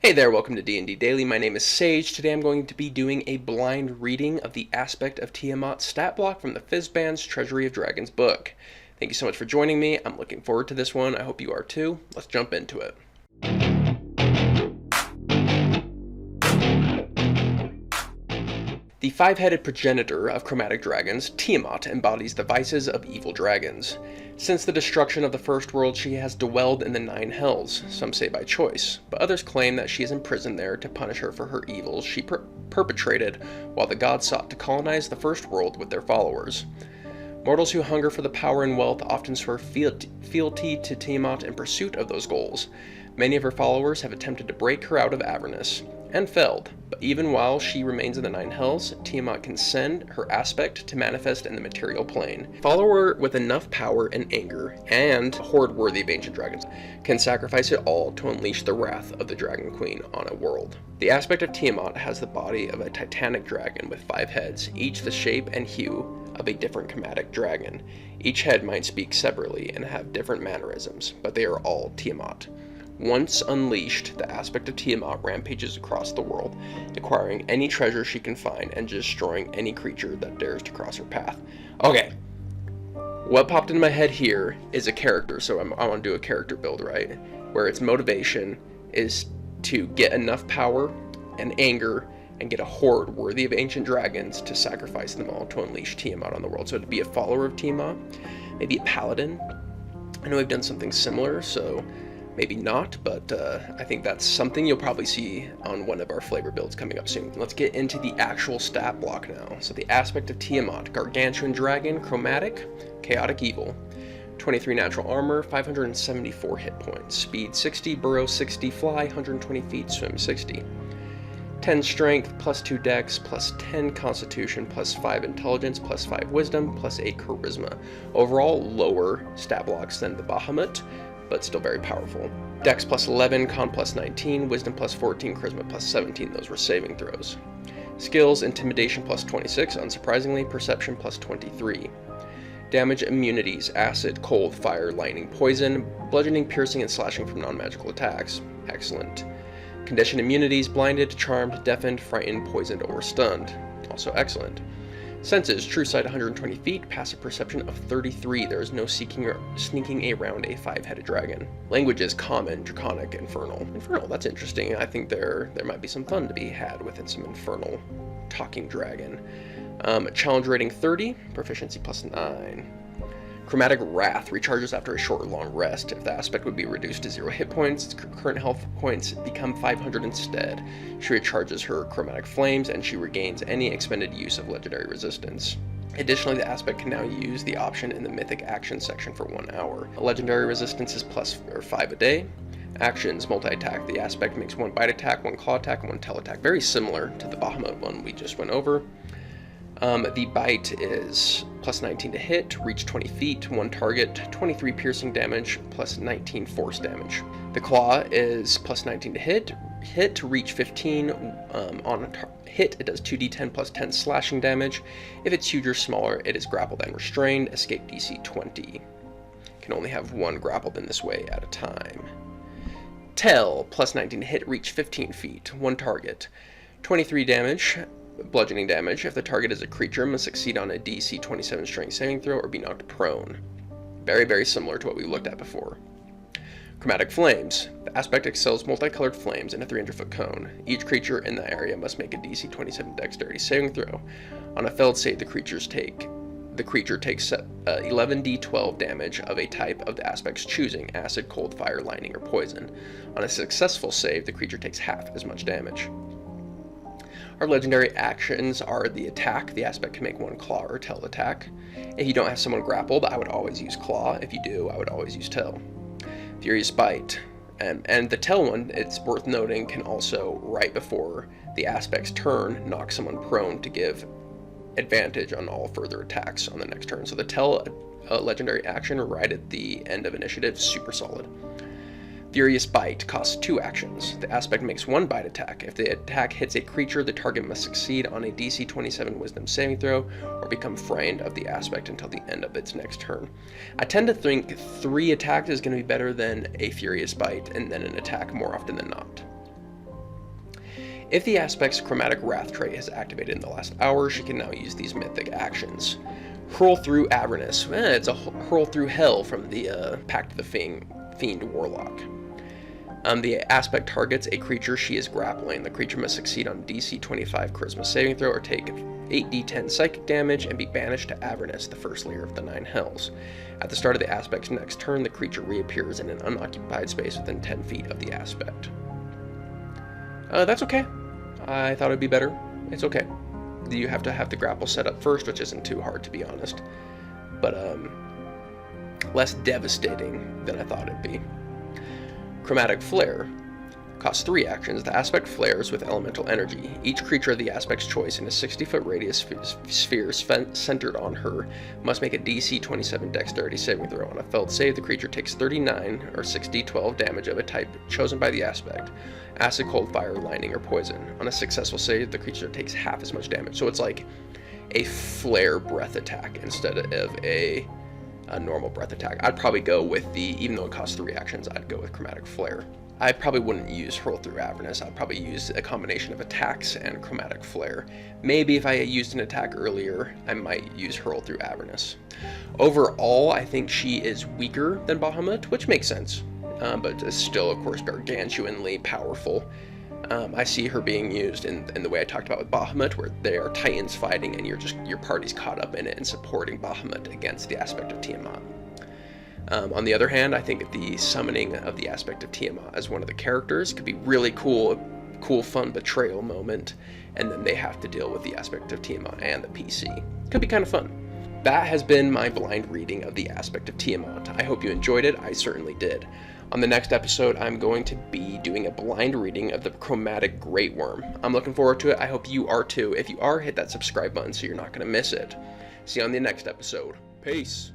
Hey there, welcome to D&D Daily. My name is Sage. Today I'm going to be doing a blind reading of the Aspect of Tiamat stat block from the Fizban's Treasury of Dragons book. Thank you so much for joining me. I'm looking forward to this one. I hope you are too. Let's jump into it. The five-headed progenitor of chromatic dragons, Tiamat embodies the vices of evil dragons. Since the destruction of the first world, she has dwelled in the nine hells, some say by choice, but others claim that she is imprisoned there to punish her for her evils she perpetrated while the gods sought to colonize the first world with their followers. Mortals who hunger for the power and wealth often swear fealty to Tiamat in pursuit of those goals. Many of her followers have attempted to break her out of Avernus, and failed, but even while she remains in the nine hells, Tiamat can send her aspect to manifest in the material plane. A follower with enough power and anger, and a horde worthy of ancient dragons, can sacrifice it all to unleash the wrath of the Dragon Queen on a world. The aspect of Tiamat has the body of a titanic dragon with 5 heads, each the shape and hue of a different chromatic dragon. Each head might speak separately and have different mannerisms, but they are all Tiamat. Once unleashed, the aspect of Tiamat rampages across the world, acquiring any treasure she can find and destroying any creature that dares to cross her path. Okay, what popped into my head here is a character, so I want to do a character build, right? Where its motivation is to get enough power and anger and get a horde worthy of ancient dragons to sacrifice them all to unleash Tiamat on the world. So to be a follower of Tiamat, maybe a paladin. I know we've done something similar, so maybe not, but I think that's something you'll probably see on one of our flavor builds coming up soon. Let's get into the actual stat block now. So the aspect of Tiamat, Gargantuan Dragon, Chromatic, Chaotic Evil, 23 natural armor, 574 hit points, speed 60, burrow 60, fly 120 feet, swim 60. 10 strength, plus 2 dex, plus 10 constitution, plus 5 intelligence, plus 5 wisdom, plus 8 charisma. Overall, lower stat blocks than the Bahamut, but still very powerful. Dex plus 11, con plus 19, wisdom plus 14, charisma plus 17, those were saving throws. Skills, intimidation plus 26, unsurprisingly, perception plus 23. Damage immunities, acid, cold, fire, lightning, poison, bludgeoning, piercing, and slashing from non-magical attacks. Excellent. Condition immunities, blinded, charmed, deafened, frightened, poisoned, or stunned. Also excellent. Senses, true sight 120 feet, passive perception of 33. There is no sneaking around a 5-headed dragon. Languages, common, draconic, infernal. Infernal, that's interesting. I think there might be some fun to be had within some infernal talking dragon. Challenge rating 30, proficiency plus 9. Chromatic Wrath recharges after a short or long rest. If the aspect would be reduced to 0 hit points, its current health points become 500 instead. She recharges her chromatic flames, and she regains any expended use of legendary resistance. Additionally, the aspect can now use the option in the Mythic Actions section for 1 hour. Legendary resistance is plus 5 a day. Actions, multi-attack. The aspect makes 1 bite attack, 1 claw attack, and 1 tail attack. Very similar to the Bahamut one we just went over. The bite is plus 19 to hit, reach 20 feet, 1 target, 23 piercing damage, plus 19 force damage. The claw is plus 19 to hit to reach 15. On a hit, it does 2d10 plus 10 slashing damage. If it's huge or smaller, it is grappled and restrained, escape DC 20. Can only have 1 grappled in this way at a time. Tail, plus 19 to hit, reach 15 feet, 1 target, 23 damage, bludgeoning damage. If the target is a creature, must succeed on a DC 27 strength saving throw or be knocked prone. Very, very similar to what we looked at before. Chromatic Flames. The aspect excels multicolored flames in a 300-foot cone. Each creature in the area must make a DC 27 dexterity saving throw. On a failed save, the creature takes 11d12 damage of a type of the aspect's choosing: acid, cold, fire, lightning, or poison. On a successful save, the creature takes half as much damage. Our legendary actions are the attack. The aspect can make 1 claw or tail attack. If you don't have someone grappled, I would always use claw. If you do, I would always use tail. Furious Bite. And the tail one, it's worth noting, can also, right before the aspect's turn, knock someone prone to give advantage on all further attacks on the next turn. So the tail legendary action right at the end of initiative, super solid. Furious Bite costs 2 actions. The aspect makes 1 bite attack. If the attack hits a creature, the target must succeed on a DC 27 wisdom saving throw or become frightened of the aspect until the end of its next turn. I tend to think 3 attacks is going to be better than a Furious Bite and then an attack more often than not. If the Aspect's Chromatic Wrath trait has activated in the last hour, she can now use these Mythic Actions. Hurl through Avernus. It's a hurl through hell from the Pact of the Fiend Warlock. The Aspect targets a creature she is grappling. The creature must succeed on DC 25 Charisma saving throw or take 8d10 psychic damage and be banished to Avernus, the first layer of the 9 hells. At the start of the Aspect's next turn, the creature reappears in an unoccupied space within 10 feet of the Aspect. That's okay. I thought it'd be better. It's okay. You have to have the grapple set up first, which isn't too hard, to be honest. But, less devastating than I thought it'd be. Chromatic Flare. Costs 3 actions. The Aspect flares with elemental energy. Each creature of the Aspect's choice in a 60-foot radius sphere centered on her must make a DC 27 Dexterity saving throw. On a failed save, the creature takes 39 or 6d12 damage of a type chosen by the Aspect: acid, cold, fire, lightning, or poison. On a successful save, the creature takes half as much damage. So it's like a flare breath attack instead of a normal breath attack. I'd probably go with even though it costs 3 actions, I'd go with Chromatic Flare. I probably wouldn't use Hurl through Avernus. I'd probably use a combination of attacks and Chromatic Flare. Maybe if I used an attack earlier, I might use Hurl through Avernus. Overall, I think she is weaker than Bahamut, which makes sense, but is still, of course, gargantuanly powerful. I see her being used in the way I talked about with Bahamut, where they are titans fighting and your party's caught up in it and supporting Bahamut against the Aspect of Tiamat. On the other hand, I think the summoning of the Aspect of Tiamat as one of the characters could be really cool, fun betrayal moment, and then they have to deal with the Aspect of Tiamat and the PC. Could be kind of fun. That has been my blind reading of the Aspect of Tiamat. I hope you enjoyed it. I certainly did. On the next episode, I'm going to be doing a blind reading of the Chromatic Great Worm. I'm looking forward to it. I hope you are too. If you are, hit that subscribe button so you're not going to miss it. See you on the next episode. Peace.